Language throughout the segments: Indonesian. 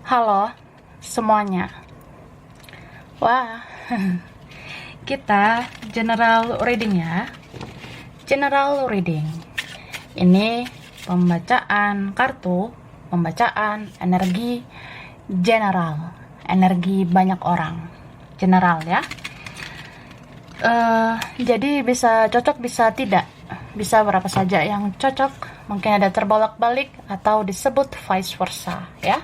Halo semuanya. Wah, kita general reading ya. General reading. Ini pembacaan kartu, pembacaan energi general, energi banyak orang. General ya. Jadi bisa cocok, bisa tidak. Bisa berapa saja yang cocok. Mungkin ada terbolak-balik atau disebut vice versa ya.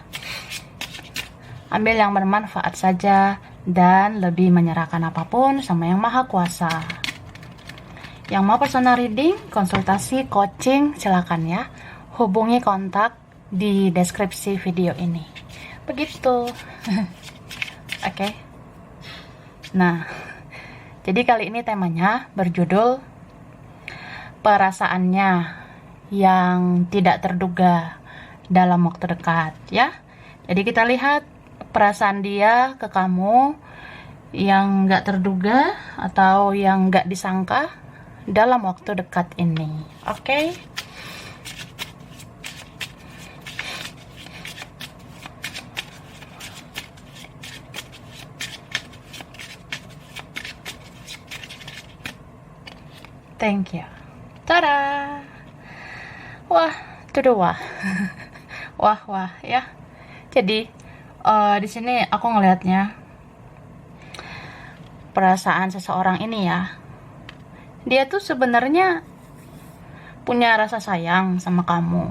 Ambil yang bermanfaat saja dan lebih menyerahkan apapun sama yang maha kuasa. Yang mau personal reading, konsultasi, coaching, silakan ya. Hubungi kontak di deskripsi video ini. Begitu. Oke. Nah, jadi kali ini temanya berjudul perasaannya yang tidak terduga dalam waktu dekat ya. Jadi kita lihat perasaan dia ke kamu yang gak terduga atau yang gak disangka dalam waktu dekat ini. Oke? Thank you. Tada! Wah, tuh wah. Wah ya. Jadi di sini aku ngelihatnya perasaan seseorang ini ya. Dia tuh sebenarnya punya rasa sayang sama kamu.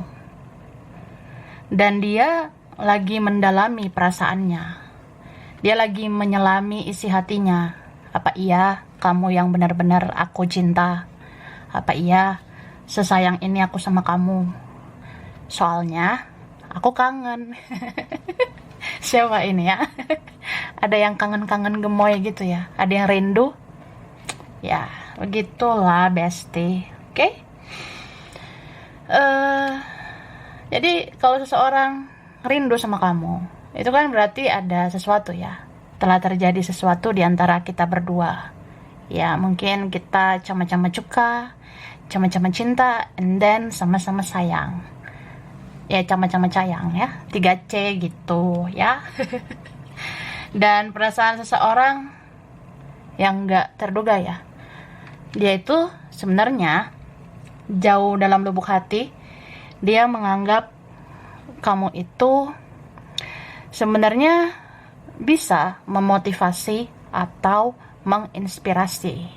Dan dia lagi mendalami perasaannya. Dia lagi menyelami isi hatinya. Apa iya kamu yang benar-benar aku cinta? Apa iya sesayang ini aku sama kamu? Soalnya aku kangen. Siapa ini ya? Ada yang kangen-kangen gemoy gitu ya? Ada yang rindu? Ya, begitulah bestie. Oke? Jadi kalau seseorang rindu sama kamu, itu kan berarti ada sesuatu ya. Telah terjadi sesuatu di antara kita berdua. Ya, mungkin kita sama-sama suka, sama-sama cinta, and then sama-sama sayang. Ya, sama-sama sayang ya, 3C gitu ya. Dan perasaan seseorang yang gak terduga ya, dia itu sebenarnya jauh dalam lubuk hati, dia menganggap kamu itu sebenarnya bisa memotivasi atau menginspirasi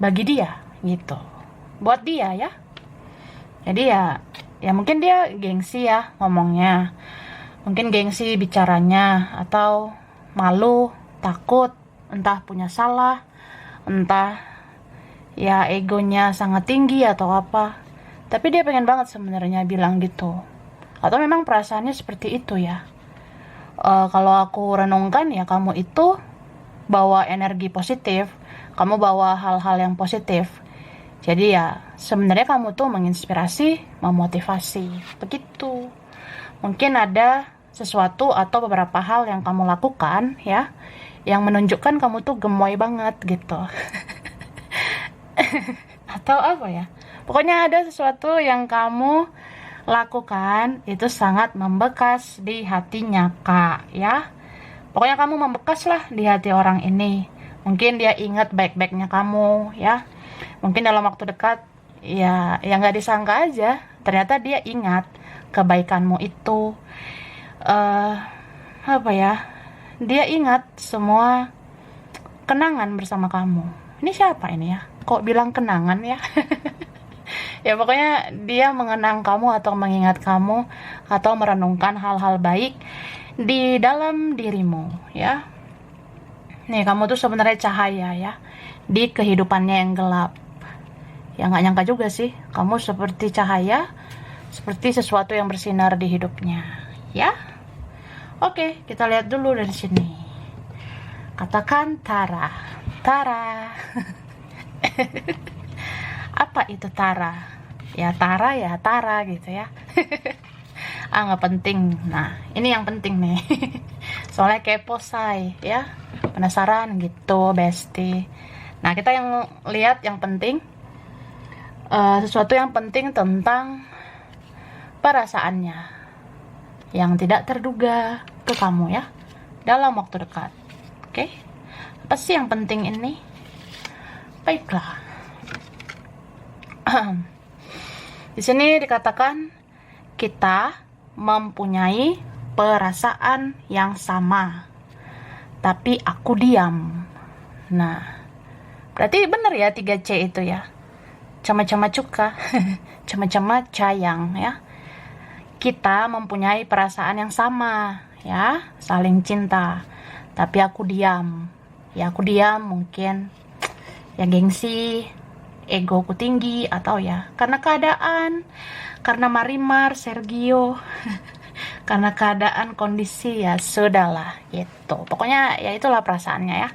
bagi dia gitu, buat dia ya. Jadi ya mungkin dia gengsi ya ngomongnya, mungkin gengsi bicaranya, atau malu, takut, entah punya salah, entah ya egonya sangat tinggi atau apa. Tapi dia pengen banget sebenarnya bilang gitu, atau memang perasaannya seperti itu ya. Kalau aku renungkan ya, kamu itu bawa energi positif, kamu bawa hal-hal yang positif. Jadi ya sebenarnya kamu tuh menginspirasi, memotivasi, begitu. Mungkin ada sesuatu atau beberapa hal yang kamu lakukan ya, yang menunjukkan kamu tuh gemoy banget gitu. Atau apa ya, pokoknya ada sesuatu yang kamu lakukan itu sangat membekas di hatinya kak ya. Pokoknya kamu membekas lah di hati orang ini. Mungkin dia ingat baik-baiknya kamu ya. Mungkin dalam waktu dekat ya nggak disangka aja, ternyata dia ingat kebaikanmu itu. Apa ya, dia ingat semua kenangan bersama kamu. Ini siapa ini ya, kok bilang kenangan ya? Ya pokoknya dia mengenang kamu atau mengingat kamu atau merenungkan hal-hal baik di dalam dirimu ya. Nih, kamu tuh sebenarnya cahaya ya di kehidupannya yang gelap. Ya nggak nyangka juga sih, kamu seperti cahaya, seperti sesuatu yang bersinar di hidupnya ya. Oke, kita lihat dulu dari sini. Katakan Tara. Tara. Apa itu Tara? Ya Tara gitu ya. Nggak penting. Nah, ini yang penting nih. Soalnya kepo say ya, penasaran gitu bestie. Nah, kita yang lihat yang penting, sesuatu yang penting tentang perasaannya. yang tidak terduga ke kamu ya, dalam waktu dekat. Oke? Apa sih yang penting ini? Baiklah. Di sini dikatakan kita mempunyai perasaan yang sama, tapi aku diam. Nah, berarti benar ya 3C itu ya. Sama-sama cuka, sama-sama sayang ya. Kita mempunyai perasaan yang sama ya, saling cinta, tapi aku diam. Ya aku diam mungkin ya gengsi, egoku tinggi, atau ya karena keadaan, karena Marimar, Sergio, karena keadaan, kondisi, ya sudahlah gitu. Pokoknya ya itulah perasaannya ya.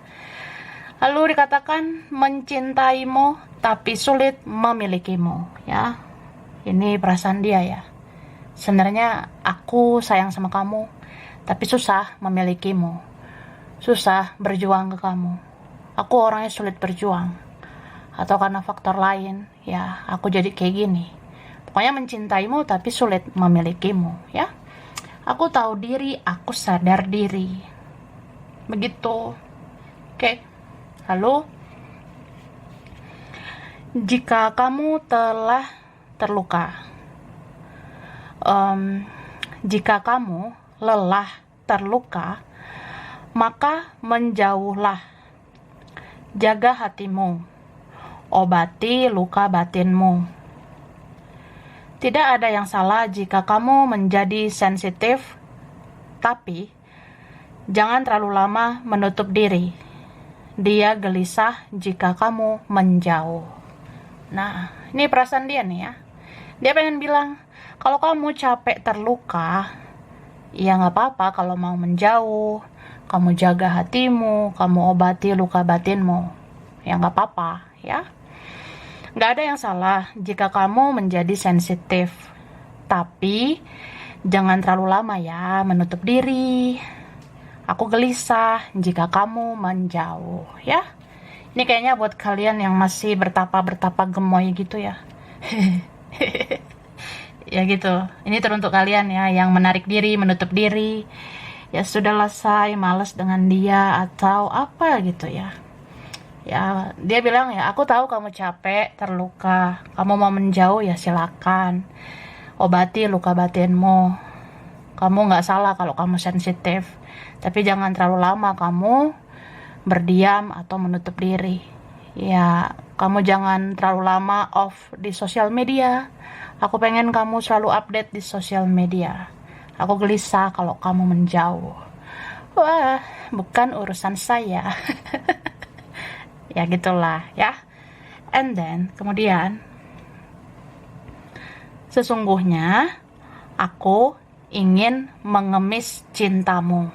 Lalu dikatakan mencintaimu tapi sulit memilikimu ya. Ini perasaan dia ya. Sebenarnya aku sayang sama kamu, tapi susah memilikimu. Susah berjuang ke kamu. Aku orangnya sulit berjuang. Atau karena faktor lain, ya aku jadi kayak gini. Pokoknya mencintaimu tapi sulit memilikimu ya. Aku tahu diri, aku sadar diri. Begitu. Oke. Lalu, jika kamu telah terluka, jika kamu lelah terluka, maka menjauhlah. Jaga hatimu, obati luka batinmu. Tidak ada yang salah jika kamu menjadi sensitif, tapi jangan terlalu lama menutup diri. Dia gelisah jika kamu menjauh. Nah, ini perasaan dia nih ya. Dia pengen bilang, kalau kamu capek terluka, ya nggak apa-apa kalau mau menjauh. Kamu jaga hatimu, kamu obati luka batinmu. Ya nggak apa-apa ya. Nggak ada yang salah jika kamu menjadi sensitif. Tapi, jangan terlalu lama ya menutup diri. Aku gelisah jika kamu menjauh ya. Ini kayaknya buat kalian yang masih bertapa-bertapa gemoy gitu ya. Ya gitu. Ini teruntuk kalian ya yang menarik diri, menutup diri. Ya sudahlah say, malas dengan dia atau apa gitu ya. Ya, dia bilang ya, aku tahu kamu capek, terluka. Kamu mau menjauh ya silakan. Obati luka batinmu. Kamu nggak salah kalau kamu sensitif. Tapi jangan terlalu lama kamu berdiam atau menutup diri. Ya, kamu jangan terlalu lama off di sosial media. Aku pengen kamu selalu update di sosial media. Aku gelisah kalau kamu menjauh. Wah, bukan urusan saya. Ya gitulah ya. And then, kemudian, sesungguhnya aku ingin mengemis cintamu,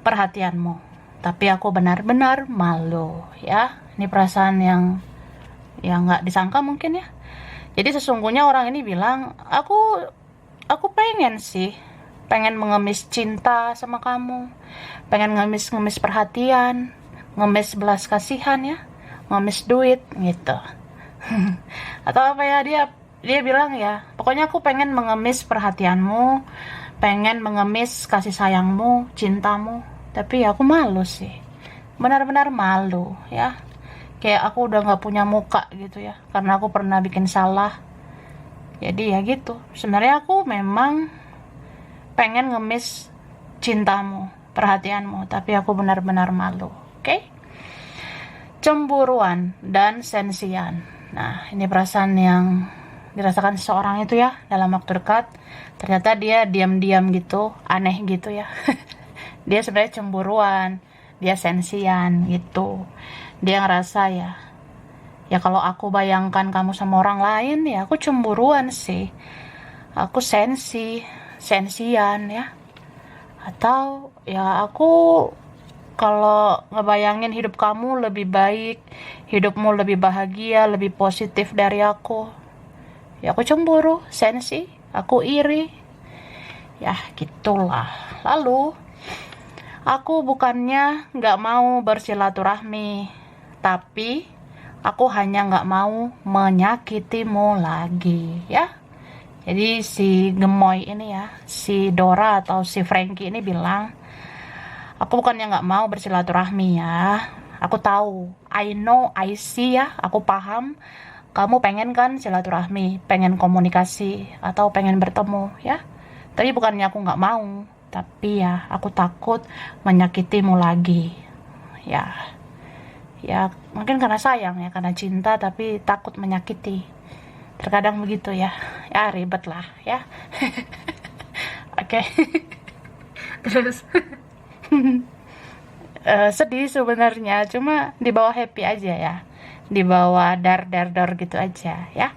perhatianmu, tapi aku benar-benar malu ya. Ini perasaan yang nggak disangka mungkin ya. Jadi sesungguhnya orang ini bilang, aku pengen mengemis cinta sama kamu, pengen ngemis perhatian, ngemis belas kasihan ya, ngemis duit gitu. Atau apa ya, dia bilang ya, pokoknya aku pengen mengemis perhatianmu, pengen mengemis kasih sayangmu, cintamu, tapi ya aku malu sih, benar-benar malu ya. Kayak aku udah gak punya muka gitu ya, karena aku pernah bikin salah. Jadi ya gitu, sebenarnya aku memang pengen ngemis cintamu, perhatianmu, tapi aku benar-benar malu. Oke? Cemburuan dan sensian. Nah, ini perasaan yang dirasakan seseorang itu ya dalam waktu dekat. Ternyata dia diam-diam gitu, aneh gitu ya. Dia sebenarnya cemburuan, dia sensian gitu. Dia ngerasa ya kalau aku bayangkan kamu sama orang lain, ya aku cemburuan sih. Aku sensian ya. Atau ya aku kalau ngebayangin hidup kamu lebih baik, hidupmu lebih bahagia, lebih positif dari aku, ya aku cemburu, sensi, aku iri. Ya gitulah. Lalu aku bukannya gak mau bersilaturahmi, tapi aku hanya gak mau menyakitimu lagi ya. Jadi si gemoy ini ya, si Dora atau si Frankie ini bilang, aku bukannya nggak mau bersilaturahmi ya. Aku tahu, I know, I see ya, aku paham. Kamu pengen kan silaturahmi, pengen komunikasi, atau pengen bertemu ya. Tapi bukannya aku nggak mau, tapi ya aku takut menyakitimu lagi. Ya, ya mungkin karena sayang ya, karena cinta, tapi takut menyakiti. Terkadang begitu ya. Ya ribet lah ya. Oke. Terus sedih sebenarnya, cuma dibawa happy aja ya, dibawa dar gitu aja ya.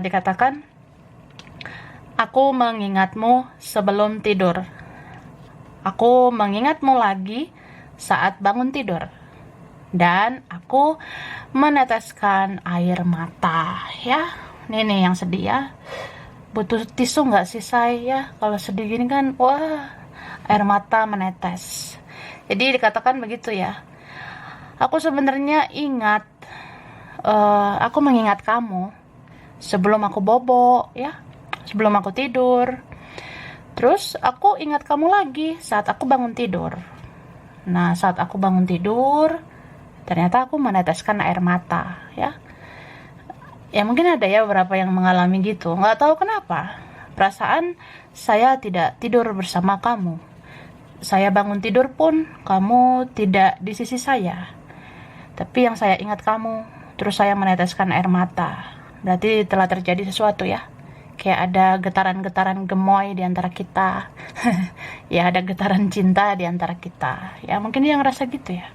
Dikatakan, aku mengingatmu sebelum tidur, aku mengingatmu lagi saat bangun tidur, dan aku meneteskan air mata ya. Ini nih yang sedih ya. Butuh tisu nggak sih saya? Kalau sedih gini kan, wah, air mata menetes. Jadi dikatakan begitu ya. Aku sebenarnya ingat, aku mengingat kamu sebelum aku bobo ya, sebelum aku tidur. Terus aku ingat kamu lagi saat aku bangun tidur. Nah, saat aku bangun tidur, ternyata aku meneteskan air mata ya. Ya mungkin ada ya beberapa yang mengalami gitu. Nggak tahu kenapa. Perasaan saya tidak tidur bersama kamu. Saya bangun tidur pun kamu tidak di sisi saya. Tapi yang saya ingat kamu. Terus saya meneteskan air mata. Berarti telah terjadi sesuatu ya. Kayak ada getaran-getaran gemoy di antara kita. Ya ada getaran cinta di antara kita. Ya mungkin dia ngerasa gitu ya.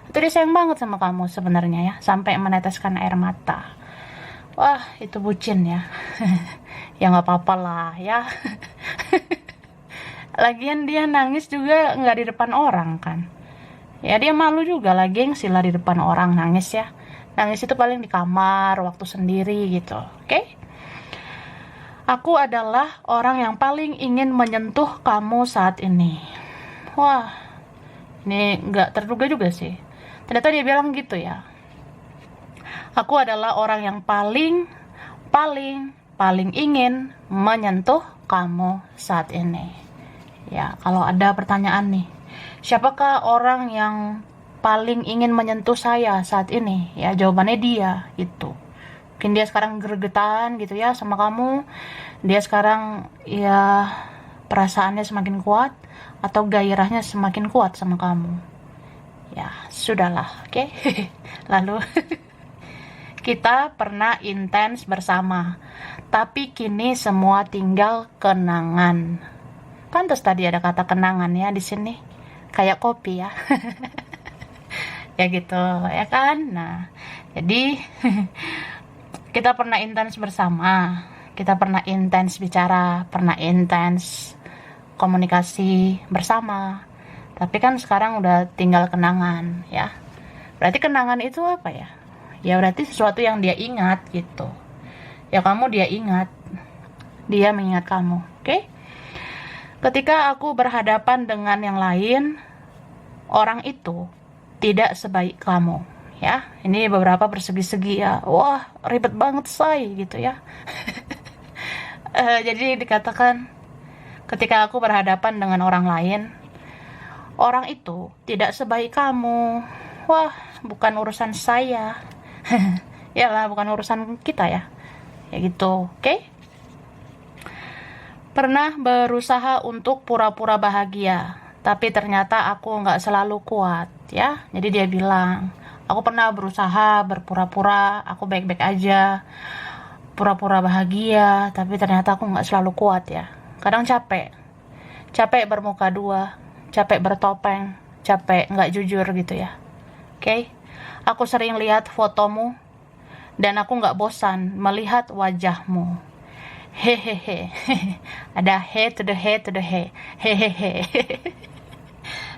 Itu dia sayang banget sama kamu sebenarnya ya. Sampai meneteskan air mata. Wah, itu bucin ya. Ya nggak apa-apa lah ya. Lagian dia nangis juga nggak di depan orang kan. Ya dia malu juga lah, gengsi lah di depan orang nangis ya. Nangis itu paling di kamar, waktu sendiri gitu. Oke? Aku adalah orang yang paling ingin menyentuh kamu saat ini. Wah, ini nggak terduga juga sih. Ternyata dia bilang gitu ya. Aku adalah orang yang paling ingin menyentuh kamu saat ini. Ya, kalau ada pertanyaan nih, siapakah orang yang paling ingin menyentuh saya saat ini? Ya, jawabannya dia gitu. Mungkin dia sekarang gregetan gitu ya sama kamu. Dia sekarang ya perasaannya semakin kuat atau gairahnya semakin kuat sama kamu. Ya, sudahlah, oke? Lalu kita pernah intens bersama, tapi kini semua tinggal kenangan. Pantas tadi ada kata kenangan ya di sini, kayak kopi ya. Ya gitu, ya kan? Nah, jadi kita pernah intens bersama, kita pernah intens bicara, pernah intens komunikasi bersama. Tapi kan sekarang udah tinggal kenangan ya. Berarti kenangan itu apa ya? Ya berarti sesuatu yang dia ingat gitu. Ya kamu dia ingat. Dia mengingat kamu, oke? Ketika aku berhadapan dengan yang lain, orang itu tidak sebaik kamu, ya. Ini beberapa persegi-segi ya. Wah, ribet banget say gitu ya. Jadi dikatakan ketika aku berhadapan dengan orang lain, orang itu tidak sebaik kamu. Wah, bukan urusan saya. Yalah, bukan urusan kita ya. Ya gitu, oke? Pernah berusaha untuk pura-pura bahagia, tapi ternyata aku nggak selalu kuat, ya. Jadi dia bilang, aku pernah berusaha berpura-pura, aku baik-baik aja, pura-pura bahagia, tapi ternyata aku nggak selalu kuat ya. Kadang capek bermuka dua, capek bertopeng, capek nggak jujur gitu ya. Oke? Aku sering lihat fotomu, dan aku nggak bosan melihat wajahmu. Hehehe. Ada he to the he. Hehehe.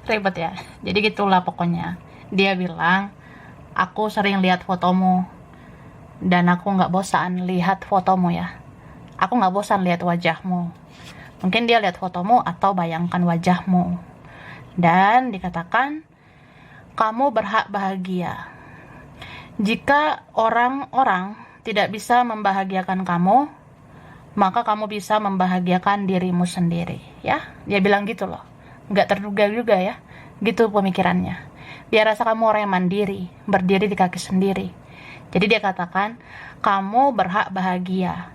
Ribet ya. Jadi gitulah pokoknya. Dia bilang, aku sering lihat fotomu, dan aku nggak bosan lihat fotomu ya. Aku nggak bosan lihat wajahmu. Mungkin dia lihat fotomu atau bayangkan wajahmu. Dan dikatakan, kamu berhak bahagia. Jika orang-orang tidak bisa membahagiakan kamu, maka kamu bisa membahagiakan dirimu sendiri, ya. Dia bilang gitu loh. Nggak terduga juga ya. Gitu pemikirannya. Dia rasa kamu orang yang mandiri, berdiri di kaki sendiri. Jadi dia katakan, kamu berhak bahagia.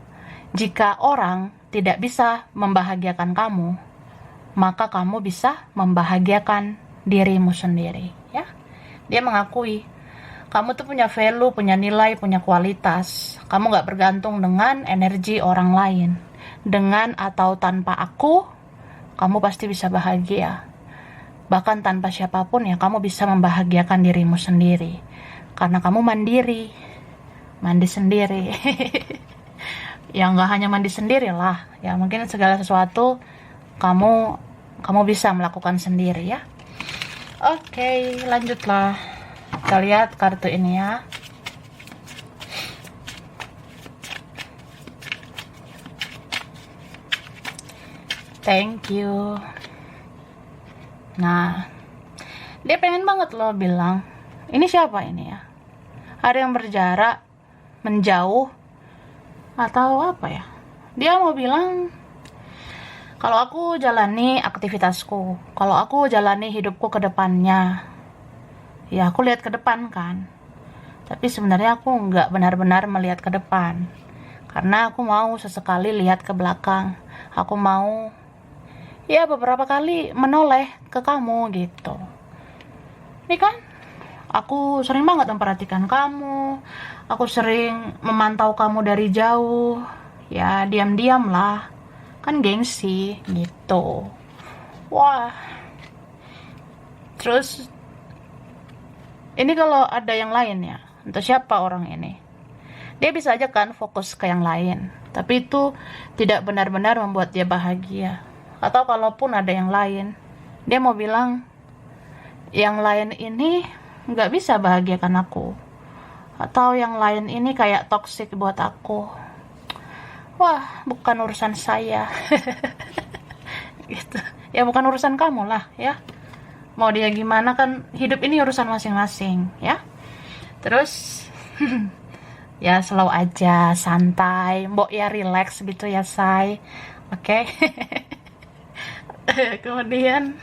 Jika orang tidak bisa membahagiakan kamu, maka kamu bisa membahagiakan dirimu sendiri, ya. Dia mengakui kamu tuh punya value, punya nilai, punya kualitas. Kamu gak bergantung dengan energi orang lain. Dengan atau tanpa aku, kamu pasti bisa bahagia. Bahkan tanpa siapapun ya, kamu bisa membahagiakan dirimu sendiri. Karena kamu mandiri. Mandi sendiri. Ya gak hanya mandi sendiri lah. Ya mungkin segala sesuatu kamu bisa melakukan sendiri ya. Oke, lanjutlah. Kita lihat kartu ini ya. Thank you. Nah, dia pengen banget loh bilang, ini siapa ini ya? Ada yang berjarak, menjauh, atau apa ya? Dia mau bilang, kalau aku jalani aktivitasku, kalau aku jalani hidupku ke depannya, ya aku lihat ke depan kan. Tapi sebenarnya aku nggak benar-benar melihat ke depan. Karena aku mau sesekali lihat ke belakang. Aku mau, ya beberapa kali menoleh ke kamu gitu. Ini kan, aku sering banget memperhatikan kamu. Aku sering memantau kamu dari jauh. Ya diam-diam lah. Kan gengsi gitu. Wah. Terus ini kalau ada yang lain ya, entah siapa orang ini, dia bisa aja kan fokus ke yang lain, tapi itu tidak benar-benar membuat dia bahagia. Atau kalaupun ada yang lain, dia mau bilang yang lain ini nggak bisa bahagiakan aku, atau yang lain ini kayak toksik buat aku. Wah, bukan urusan saya. Gitu. Ya bukan urusan kamu lah ya. Mau dia gimana kan, hidup ini urusan masing-masing ya. Terus ya slow aja, santai, mbok ya relax gitu ya say. Oke. Kemudian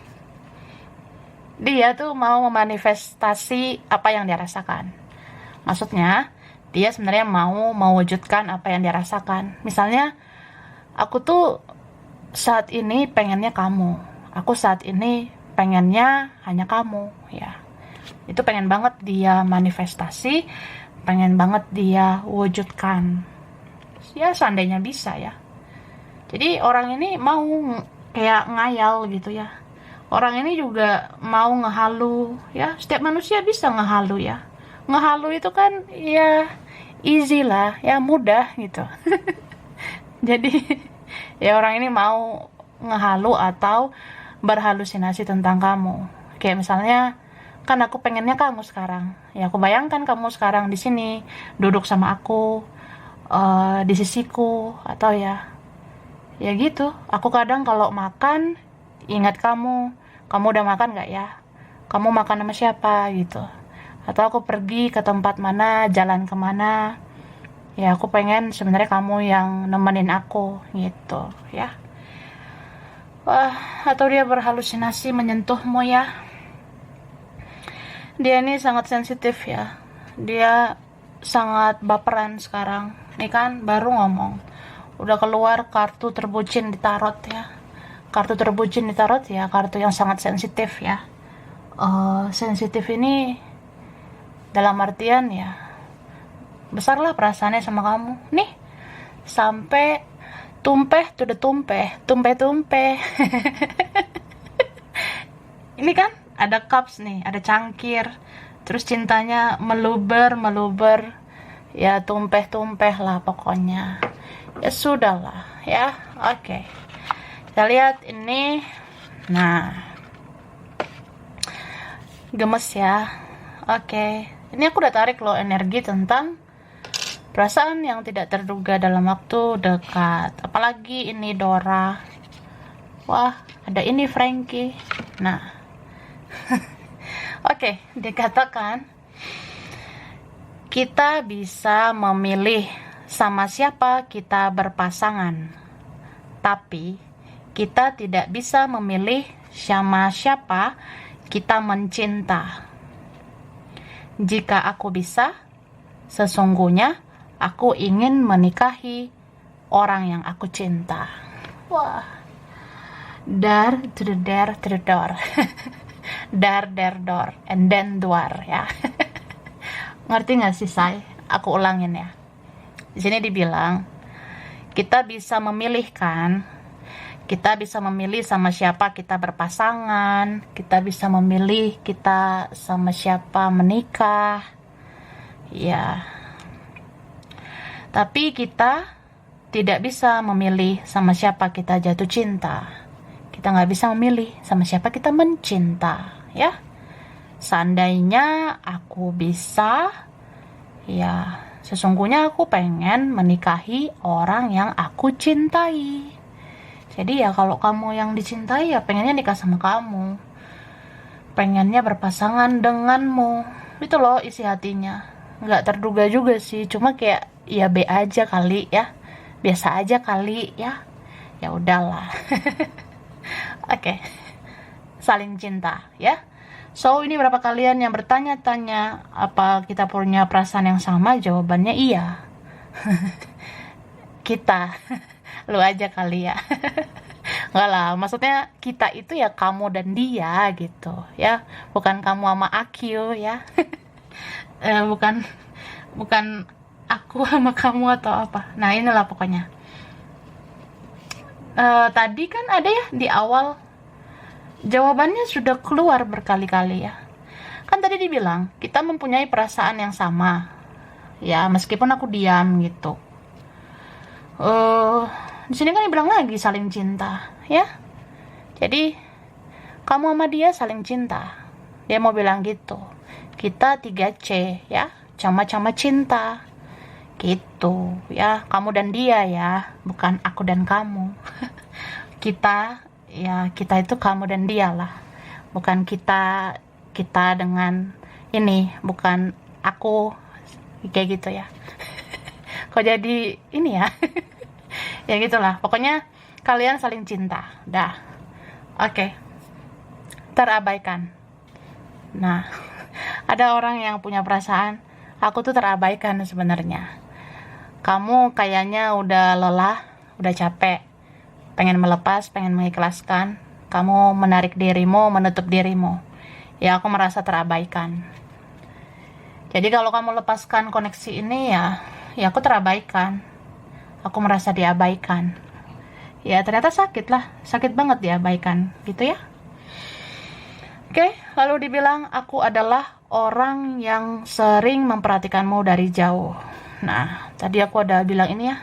dia tuh mau memanifestasi apa yang dia rasakan. Maksudnya dia sebenarnya mau mewujudkan apa yang dia rasakan. Misalnya, aku tuh saat ini pengennya kamu. Aku saat ini pengennya hanya kamu. Ya, itu pengen banget dia manifestasi, pengen banget dia wujudkan. Ya, seandainya bisa ya. Jadi orang ini mau kayak ngayal gitu ya. Orang ini juga mau ngehalu ya. Setiap manusia bisa ngehalu ya. Ngehalu itu kan ya easy lah, ya mudah gitu. Jadi ya orang ini mau ngehalu atau berhalusinasi tentang kamu. Kayak misalnya, kan aku pengennya kamu sekarang. Ya aku bayangkan kamu sekarang di sini, duduk sama aku, di sisiku, atau ya gitu. Aku kadang kalau makan ingat kamu udah makan nggak ya? Kamu makan sama siapa gitu? Atau aku pergi ke tempat mana, jalan kemana, ya aku pengen sebenarnya kamu yang nemenin aku gitu ya. Wah, atau dia berhalusinasi menyentuhmu ya. Dia ini sangat sensitif ya. Dia sangat baperan sekarang. Ini kan baru ngomong, udah keluar kartu terbucin di tarot ya. Kartu terbucin di tarot ya, kartu yang sangat sensitif ya. Sensitif ini dalam artian ya, besarlah perasaannya sama kamu. Nih, sampai tumpeh to the tumpeh. Ini kan ada cups nih, ada cangkir. Terus cintanya meluber. Ya tumpeh lah pokoknya. Ya sudahlah ya. Oke. Kita lihat ini. Nah. Gemes ya. Oke. Ini aku udah tarik loh energi tentang perasaan yang tidak terduga dalam waktu dekat. Apalagi ini Dora. Wah, ada ini Frankie. Nah. Oke, dikatakan kita bisa memilih sama siapa kita berpasangan, tapi kita tidak bisa memilih sama siapa kita mencinta. Jika aku bisa, sesungguhnya aku ingin menikahi orang yang aku cinta. Wah, dar to the dare to the door. Dar der door and then door, ya. Ngerti nggak sih, Say? Aku ulangin ya. Di sini dibilang kita bisa memilih kan, kita bisa memilih sama siapa kita berpasangan, kita bisa memilih kita sama siapa menikah, ya. Tapi kita tidak bisa memilih sama siapa kita jatuh cinta. Kita nggak bisa memilih sama siapa kita mencinta, ya. Seandainya aku bisa, ya sesungguhnya aku pengen menikahi orang yang aku cintai. Jadi ya kalau kamu yang dicintai, ya pengennya nikah sama kamu, pengennya berpasangan denganmu. Itu loh isi hatinya. Nggak terduga juga sih, cuma kayak ya be aja kali ya, biasa aja kali ya. Ya udahlah. Oke. Saling cinta ya. So, ini berapa kalian yang bertanya-tanya apa kita punya perasaan yang sama? Jawabannya iya. Kita. Lu aja kali ya. Enggak lah, maksudnya kita itu ya kamu dan dia gitu ya. Bukan kamu sama aku ya. Bukan aku sama kamu atau apa. Nah, inilah pokoknya. Tadi kan ada ya di awal, jawabannya sudah keluar berkali-kali ya. Kan tadi dibilang kita mempunyai perasaan yang sama. Ya, meskipun aku diam gitu. Di sini kan dibilang lagi saling cinta, ya. Jadi kamu sama dia saling cinta. Dia mau bilang gitu. Kita 3C ya, sama-sama cinta. Gitu, ya. Kamu dan dia ya, bukan aku dan kamu. Kita ya, kita itu kamu dan dia lah, bukan kita dengan ini, bukan aku, kayak gitu ya. Kok jadi ini ya. Ya gitulah, pokoknya kalian saling cinta dah. Oke. Terabaikan. Nah, ada orang yang punya perasaan aku tuh terabaikan sebenarnya. Kamu kayaknya udah lelah, udah capek, pengen melepas, pengen mengikhlaskan, kamu menarik dirimu, menutup dirimu. Ya, aku merasa terabaikan. Jadi kalau kamu lepaskan koneksi ini, ya aku terabaikan. Aku merasa diabaikan. Ya, ternyata sakit lah, sakit banget diabaikan, gitu ya. Oke, lalu dibilang aku adalah orang yang sering memperhatikanmu dari jauh. Nah, tadi aku ada bilang ini ya.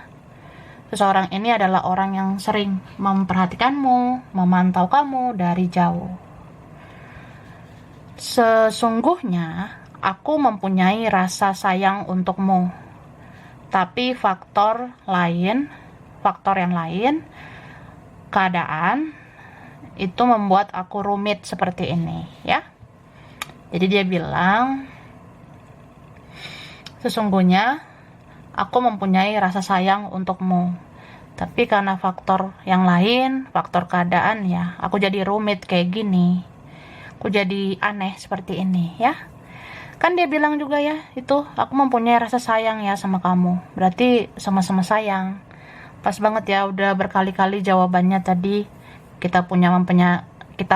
Seseorang ini adalah orang yang sering memperhatikanmu, memantau kamu dari jauh. Sesungguhnya, aku mempunyai rasa sayang untukmu. Tapi faktor yang lain, keadaan, itu membuat aku rumit seperti ini, ya. Jadi dia bilang, sesungguhnya, aku mempunyai rasa sayang untukmu. Tapi karena faktor yang lain, faktor keadaan ya, aku jadi rumit kayak gini. Aku jadi aneh seperti ini ya. Kan dia bilang juga ya, itu aku mempunyai rasa sayang ya sama kamu. Berarti sama-sama sayang. Pas banget ya, udah berkali-kali jawabannya tadi. Kita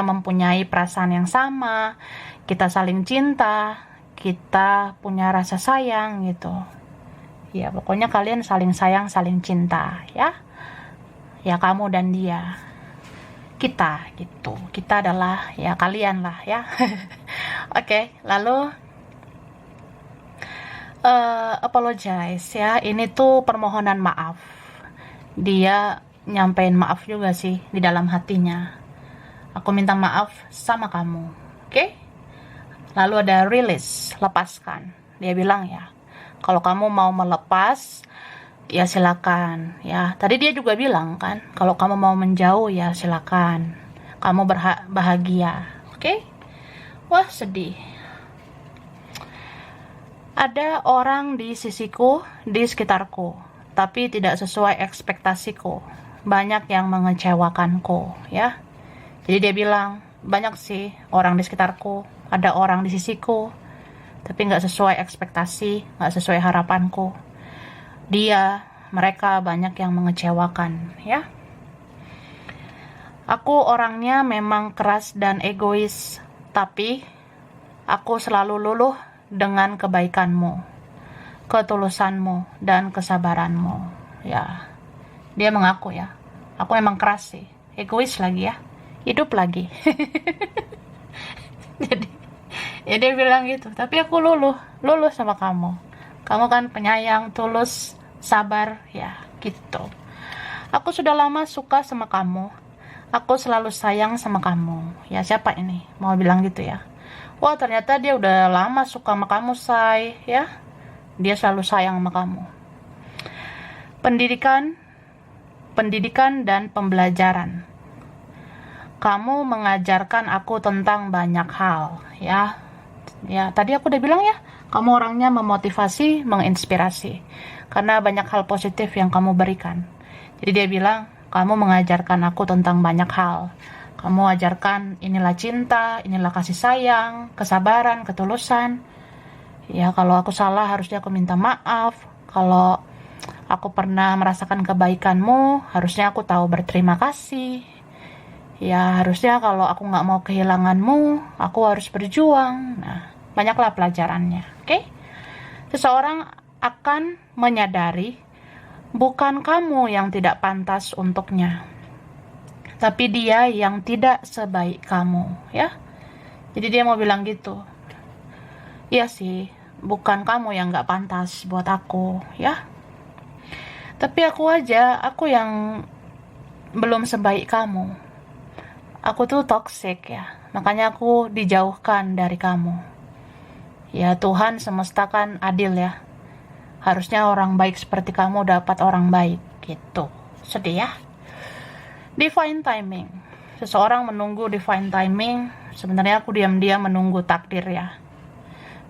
mempunyai perasaan yang sama. Kita saling cinta. Kita punya rasa sayang gitu. Ya, pokoknya kalian saling sayang, saling cinta, ya. Ya, kamu dan dia. Kita, gitu. Kita adalah, ya, kalian lah, ya. Oke, lalu apologize, ya. Ini tuh permohonan maaf. Dia nyampein maaf juga sih di dalam hatinya. Aku minta maaf sama kamu, oke? Lalu ada release, lepaskan. Dia bilang ya, kalau kamu mau melepas, ya silakan. Ya, tadi dia juga bilang kan, kalau kamu mau menjauh, ya silakan. Kamu bahagia, oke? Wah, sedih. Ada orang di sisiku, di sekitarku, tapi tidak sesuai ekspektasiku. Banyak yang mengecewakanku, ya. Jadi dia bilang, banyak sih orang di sekitarku, ada orang di sisiku, tapi nggak sesuai ekspektasi, nggak sesuai harapanku. Mereka banyak yang mengecewakan, ya. Aku orangnya memang keras dan egois, tapi aku selalu luluh dengan kebaikanmu, ketulusanmu, dan kesabaranmu. Ya, dia mengaku ya, aku emang keras sih, egois lagi ya, hidup lagi. Jadi, ya dia bilang gitu, tapi aku luluh sama kamu. Kamu kan penyayang, tulus, sabar, ya gitu. Aku sudah lama suka sama kamu. Aku selalu sayang sama kamu. Ya siapa ini? Mau bilang gitu ya. Wah ternyata dia udah lama suka sama kamu, say. Ya, dia selalu sayang sama kamu. Pendidikan dan pembelajaran. Kamu mengajarkan aku tentang banyak hal, ya. Ya, tadi aku udah bilang ya, kamu orangnya memotivasi, menginspirasi. Karena banyak hal positif yang kamu berikan. Jadi dia bilang, kamu mengajarkan aku tentang banyak hal. Kamu ajarkan inilah cinta, inilah kasih sayang, kesabaran, ketulusan. Ya, kalau aku salah harusnya aku minta maaf. Kalau aku pernah merasakan kebaikanmu, harusnya aku tahu berterima kasih. Ya, harusnya kalau aku nggak mau kehilanganmu, aku harus berjuang. Nah, banyaklah pelajarannya, oke? Seseorang akan menyadari bukan kamu yang tidak pantas untuknya, tapi dia yang tidak sebaik kamu, ya. Jadi dia mau bilang gitu. Iya sih, bukan kamu yang nggak pantas buat aku, ya. Tapi aku yang belum sebaik kamu. Aku tuh toxic ya, makanya aku dijauhkan dari kamu. Ya Tuhan semesta kan adil ya. Harusnya orang baik seperti kamu dapat orang baik gitu. Sedih ya. Divine timing. Seseorang menunggu divine timing. Sebenarnya aku diam-diam menunggu takdir ya.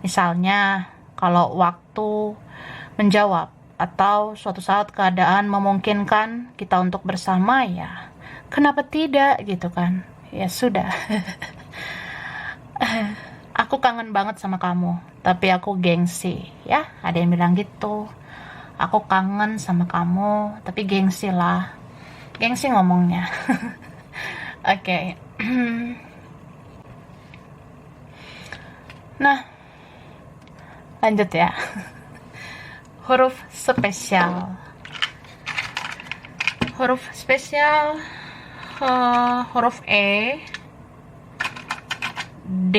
Misalnya kalau waktu menjawab atau suatu saat keadaan memungkinkan kita untuk bersama, ya kenapa tidak gitu kan. Ya sudah. Aku kangen banget sama kamu, tapi aku gengsi, ya. Ada yang bilang gitu. Aku kangen sama kamu, tapi gengsi lah. Gengsi ngomongnya. Oke. Nah, lanjut ya. Huruf spesial. Huruf spesial, huruf E, D,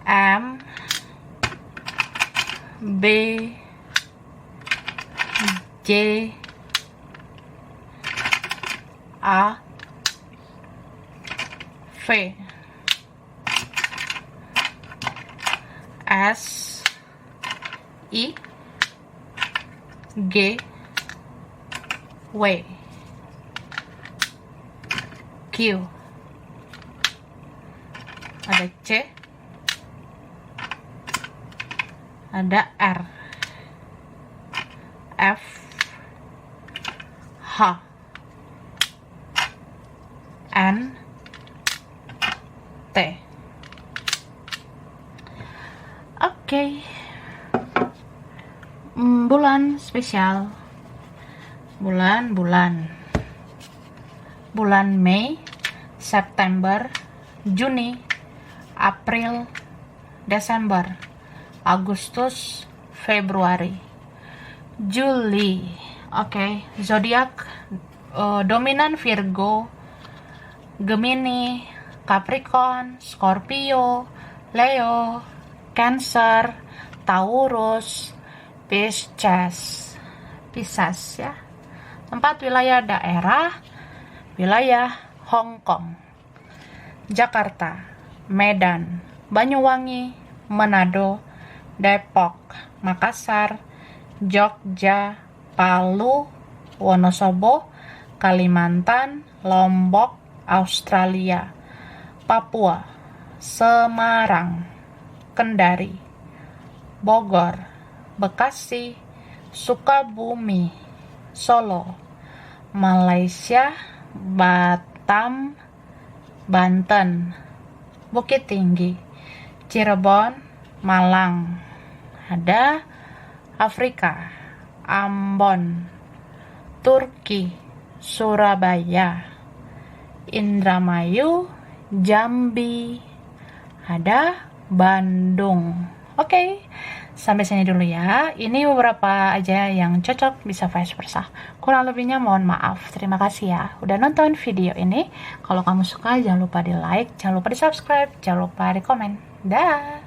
M, B, J, A, V, S, I, G, W, Q, ada C, ada R, F, H, N, T. Oke. Bulan spesial. Bulan Mei, September, Juni, April, Desember, Agustus, Februari, Juli. Oke, zodiak dominan Virgo, Gemini, Capricorn, Scorpio, Leo, Cancer, Taurus, Pisces ya. Tempat wilayah daerah, wilayah Hong Kong, Jakarta, Medan, Banyuwangi, Manado, Depok, Makassar, Jogja, Palu, Wonosobo, Kalimantan, Lombok, Australia, Papua, Semarang, Kendari, Bogor, Bekasi, Sukabumi, Solo, Malaysia, Batam, Banten, Bukit Tinggi, Cirebon, Malang. Ada Afrika, Ambon, Turki, Surabaya, Indramayu, Jambi, ada Bandung. Oke, sampai sini dulu ya. Ini beberapa aja yang cocok, bisa vice versa. Kurang lebihnya mohon maaf. Terima kasih ya udah nonton video ini. Kalau kamu suka jangan lupa di like, jangan lupa di subscribe, jangan lupa di komen. Dah.